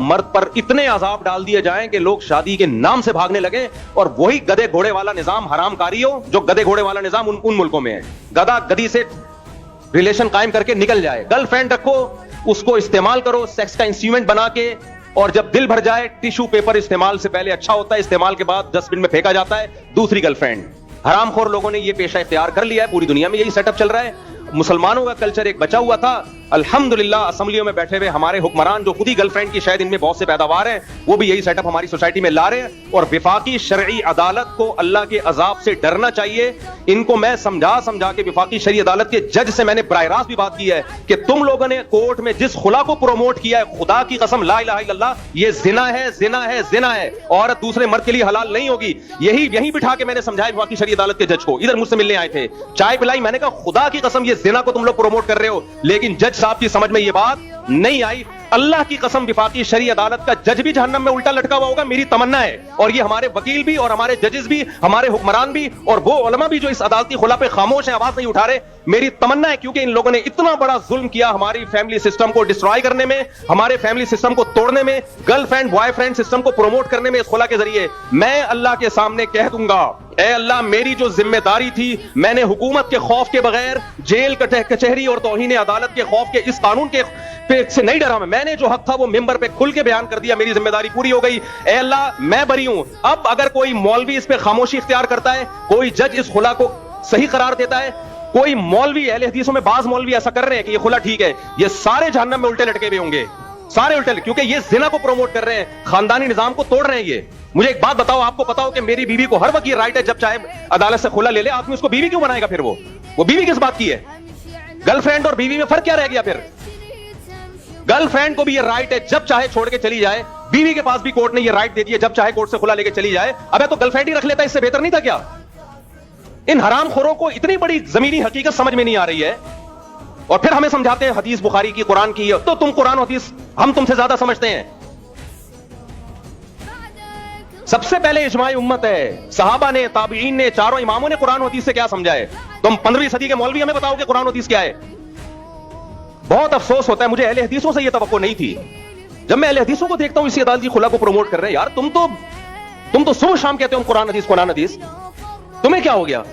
مرد پر اتنے عذاب ڈال دیے جائیں کہ لوگ شادی کے نام سے بھاگنے لگے, اور وہی گدے گھوڑے والا نظام حرام کاری ہو جو گدے گھوڑے والا نظام ان ملکوں میں ہے. گدا گدی سے ریلیشن قائم کر کے نکل جائے. گرل فرینڈ رکھو, اس کو استعمال کرو سیکس کا انسٹرومنٹ بنا کے, اور جب دل بھر جائے ٹیشو پیپر استعمال سے پہلے اچھا ہوتا ہے, استعمال کے بعد ڈسٹ بن میں پھینکا جاتا ہے, دوسری گرل فرینڈ. حرام خور لوگوں نے یہ پیشہ اختیار کر لیا ہے, پوری دنیا میں یہی سیٹ اپ چل رہا ہے. مسلمانوں کا کلچر ایک بچا ہوا تھا. الحمدللہ اسمبلیوں میں بیٹھے ہوئے ہمارے حکمران جو خود ہی گرل فرینڈ کی شاید ان میں بہت سے پیداوار ہیں, وہ بھی یہی سیٹ اپ ہماری سوسائٹی میں لا رہے ہیں. اور وفاقی شرعی عدالت کو اللہ کے عذاب سے ڈرنا چاہیے. ان کو میں سمجھا کے وفاقی شرعی عدالت کے جج سے میں نے براہ راست بھی بات کی ہے کہ تم لوگوں نے کورٹ میں جس خلا کو پروموٹ کیا ہے, خدا کی قسم لا الہ الا اللہ, یہ زنا ہے, زنا ہے, زنا ہے. عورت دوسرے مرد کے لیے حلال نہیں ہوگی. یہی بٹھا کے میں نے سمجھایا وفاقی شرعی عدالت کے جج کو. ادھر مجھ سے ملنے آئے تھے, چائے پلائی, میں نے کہا خدا کی قسم یہ زنا کو تم لوگ پروموٹ کر رہے ہو. لیکن جج صاحب کی سمجھ میں یہ بات نہیں آئی. اللہ کی قسم وفاقی شرعی عدالت کا جج بھی جہنم میں الٹا لٹکا ہوا ہوگا, میری تمنا ہے. اور یہ ہمارے وکیل بھی, اور ہمارے ججز بھی, ہمارے حکمران بھی, اور وہ علماء بھی جو اس عدالتی خلا پہ خاموش ہیں, آواز نہیں اٹھا رہے, میری تمنا ہے. کیونکہ ان لوگوں نے اتنا بڑا ظلم کیا ہماری فیملی سسٹم کو ڈسٹرائے کرنے میں, ہمارے فیملی سسٹم کو توڑنے میں, girl friend boy friend system کو پروموٹ کرنے میں اس خلا کے ذریعے. میں اللہ کے سامنے کہہ دوں گا, اے اللہ میری جو ذمہ داری تھی, میں نے حکومت کے خوف کے بغیر, جیل کچہری اور توہین عدالت کے خوف کے اس قانون کے سے نہیں ڈرا. میں نے جو حق تھا وہ ممبر پہ کھل کے بیان کر دیا, میری ذمہ داری پوری ہو گئی. اے اللہ میں بری ہوں. اب اگر کوئی مولوی اس پہ خاموشی اختیار کرتا ہے, کوئی جج اس خلا کو صحیح قرار دیتا ہے, کوئی مولوی, اہل حدیثوں میں بعض مولوی ایسا کر رہے ہیں کہ یہ خلا ٹھیک ہے, یہ سارے جہنم میں الٹے لٹکے ہوئے ہوں گے, سارے الٹے, کیونکہ یہ زنا کو پروموٹ کر رہے ہیں, خاندانی نظام کو توڑ رہے ہیں. یہ مجھے ایک بات بتاؤ, آپ کو پتا ہو کہ میری بیوی کو ہر وقت یہ رائٹ ہے جب چاہے عدالت سے خلا لے لے. آدمی اس کو بیوی کیوں بنائے گا پھر؟ وہ بیوی کس بات کی ہے؟ گرل فرینڈ اور بیوی میں فرق کیا رہ گیا پھر؟ گرل فرینڈ کو بھی یہ رائٹ ہے جب چاہے چھوڑ کے چلی جائے, بیوی کے پاس بھی کورٹ نے یہ رائٹ دے دی ہے جب چاہے کورٹ سے خلا لے کے چلی جائے. ابے تو گرل فرینڈ ہی رکھ لیتا, اس سے بہتر نہیں تھا کیا؟ ان حرام خوروں کو اتنی بڑی زمینی حقیقت سمجھ میں نہیں آ رہی ہے, اور پھر ہمیں سمجھاتے ہیں حدیث بخاری کی, قرآن کی. تو تم قرآن و حدیث ہم تم سے زیادہ سمجھتے ہیں. سب سے پہلے اجماع امت ہے, صحابہ نے, تابعین نے, چاروں اماموں نے قرآن و حدیث سے کیا سمجھا ہے. تم 15ویں صدی کے مولوی ہمیں بتاؤ کہ قرآن و حدیث کیا ہے. بہت افسوس ہوتا ہے, مجھے اہل حدیثوں سے یہ توقع نہیں تھی. جب میں اہل حدیثوں کو دیکھتا ہوں اسی عدالتی خلا کو پروموٹ کر رہے ہیں, یار تم تو صبح شام کہتے ہو قرآن حدیث, قرآن حدیث, تمہیں کیا ہو گیا؟